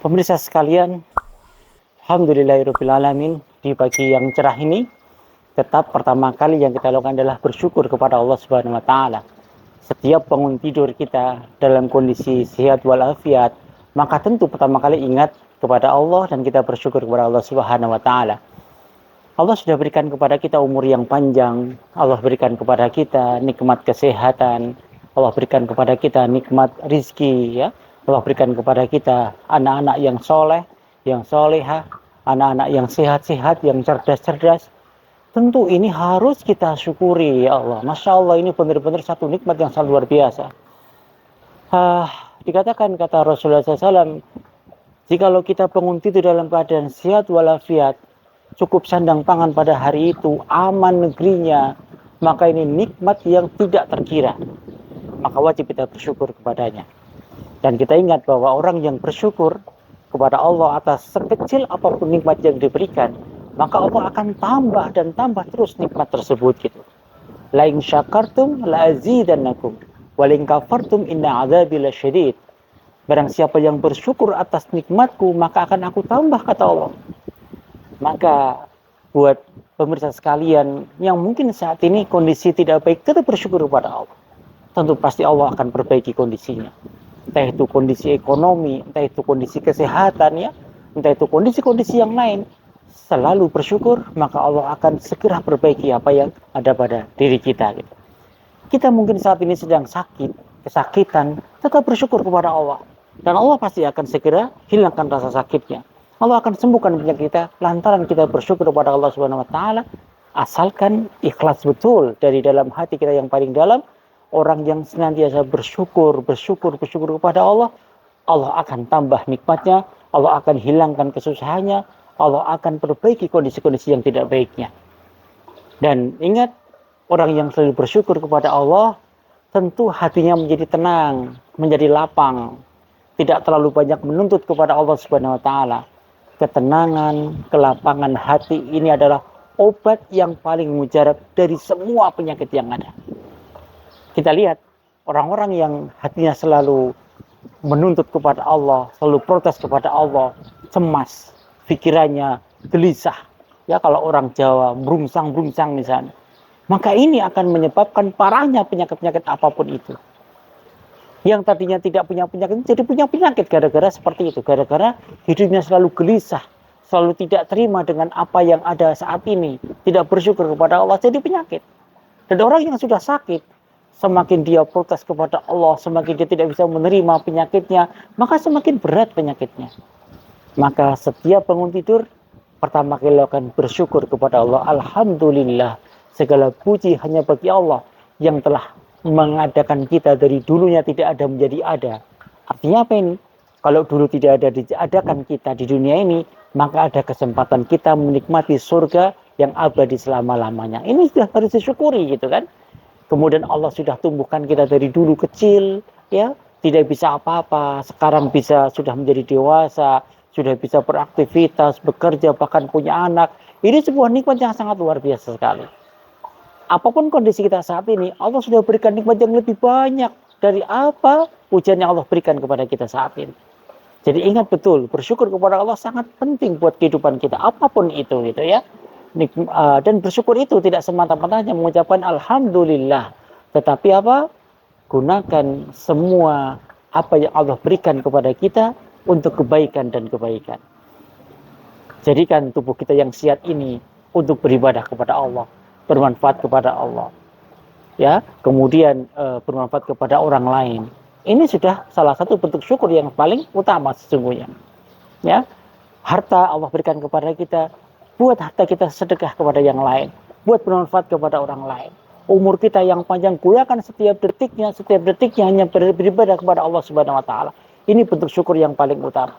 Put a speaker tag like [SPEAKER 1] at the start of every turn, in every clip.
[SPEAKER 1] Pemirsa sekalian, alhamdulillahirrabbilalamin, di pagi yang cerah ini, tetap pertama kali yang kita lakukan adalah bersyukur kepada Allah Subhanahu wa Ta'ala. Setiap bangun tidur kita dalam kondisi sehat walafiat, maka tentu pertama kali ingat kepada Allah dan kita bersyukur kepada Allah Subhanahu wa Ta'ala. Allah sudah berikan kepada kita umur yang panjang, Allah berikan kepada kita nikmat kesehatan, Allah berikan kepada kita nikmat rizki, ya. Allah berikan kepada kita anak-anak yang soleh, yang solehah, anak-anak yang sehat-sehat, yang cerdas-cerdas. Tentu ini harus kita syukuri, ya Allah. Masya Allah, ini benar-benar satu nikmat yang sangat luar biasa. Dikatakan kata Rasulullah SAW, jikalau kita bangun tidur dalam keadaan sehat walafiat, cukup sandang pangan pada hari itu, aman negerinya, maka ini nikmat yang tidak terkira. Maka wajib kita bersyukur kepadanya. Dan kita ingat bahwa orang yang bersyukur kepada Allah atas sekecil apapun nikmat yang diberikan, maka Allah akan tambah dan tambah terus nikmat tersebut gitu. La in syakartum la azidannakum wa la in kafartum inna adzabi lasyadid. Barang siapa yang bersyukur atas nikmatku, maka akan aku tambah, kata Allah. Maka buat pemirsa sekalian yang mungkin saat ini kondisi tidak baik, tetap bersyukur kepada Allah. Tentu pasti Allah akan perbaiki kondisinya. Entah itu kondisi ekonomi, entah itu kondisi kesehatan, ya, entah itu kondisi-kondisi yang lain. Selalu bersyukur, maka Allah akan segera perbaiki apa yang ada pada diri kita. Gitu. Kita mungkin saat ini sedang sakit, kesakitan, tetap bersyukur kepada Allah. Dan Allah pasti akan segera hilangkan rasa sakitnya. Allah akan sembuhkan penyakit kita lantaran kita bersyukur kepada Allah Subhanahu wa Ta'ala, asalkan ikhlas betul dari dalam hati kita yang paling dalam. Orang yang senantiasa bersyukur kepada Allah, Allah akan tambah nikmatnya, Allah akan hilangkan kesusahannya, Allah akan perbaiki kondisi-kondisi yang tidak baiknya. Dan ingat, orang yang selalu bersyukur kepada Allah, tentu hatinya menjadi tenang, menjadi lapang, tidak terlalu banyak menuntut kepada Allah Subhanahu wa Ta'ala. Ketenangan, kelapangan hati ini adalah obat yang paling mujarab dari semua penyakit yang ada. Kita lihat orang-orang yang hatinya selalu menuntut kepada Allah, selalu protes kepada Allah, cemas, pikirannya gelisah. Ya, kalau orang Jawa brungsang-brungsang misalnya. Maka ini akan menyebabkan parahnya penyakit-penyakit apapun itu. Yang tadinya tidak punya penyakit, jadi punya penyakit gara-gara seperti itu. Gara-gara hidupnya selalu gelisah, selalu tidak terima dengan apa yang ada saat ini. Tidak bersyukur kepada Allah, jadi penyakit. Dan orang yang sudah sakit, semakin dia protes kepada Allah, semakin dia tidak bisa menerima penyakitnya, maka semakin berat penyakitnya. Maka setiap bangun tidur, pertama kali akan bersyukur kepada Allah. Alhamdulillah, segala puji hanya bagi Allah yang telah mengadakan kita dari dulunya tidak ada menjadi ada. Artinya apa ini? Kalau dulu tidak ada diadakan kita di dunia ini, maka ada kesempatan kita menikmati surga yang abadi selama-lamanya. Ini sudah harus disyukuri gitu kan. Kemudian Allah sudah tumbuhkan kita dari dulu kecil, ya, tidak bisa apa-apa. Sekarang sudah menjadi dewasa, sudah bisa beraktivitas, bekerja, bahkan punya anak. Ini sebuah nikmat yang sangat luar biasa sekali. Apapun kondisi kita saat ini, Allah sudah berikan nikmat yang lebih banyak dari apa pujian yang Allah berikan kepada kita saat ini. Jadi ingat betul, bersyukur kepada Allah sangat penting buat kehidupan kita, apapun itu gitu ya. Dan bersyukur itu tidak semata-mata hanya mengucapkan Alhamdulillah, tetapi apa? Gunakan semua apa yang Allah berikan kepada kita untuk kebaikan dan kebaikan. Jadikan tubuh kita yang sehat ini untuk beribadah kepada Allah, bermanfaat kepada Allah, ya. Kemudian bermanfaat kepada orang lain. Ini sudah salah satu bentuk syukur yang paling utama sesungguhnya. Ya, harta Allah berikan kepada kita. Buat harta kita sedekah kepada yang lain. Buat bermanfaat kepada orang lain. Umur kita yang panjang, gunakan setiap detiknya hanya beribadah kepada Allah Subhanahu wa Ta'ala. Ini bentuk syukur yang paling utama.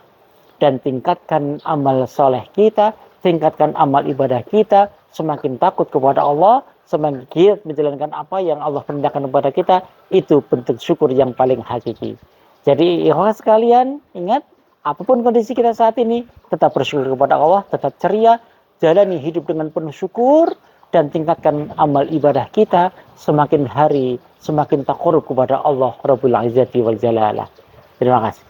[SPEAKER 1] Dan tingkatkan amal soleh kita, tingkatkan amal ibadah kita, semakin takut kepada Allah, semakin giat menjalankan apa yang Allah perintahkan kepada kita, itu bentuk syukur yang paling hakiki. Jadi ikhwan sekalian, ingat, apapun kondisi kita saat ini, tetap bersyukur kepada Allah, tetap ceria, jalani hidup dengan penuh syukur, dan tingkatkan amal ibadah kita, semakin hari semakin takarrub kepada Allah Rabbul Izzati wal Jalalah. Terima kasih.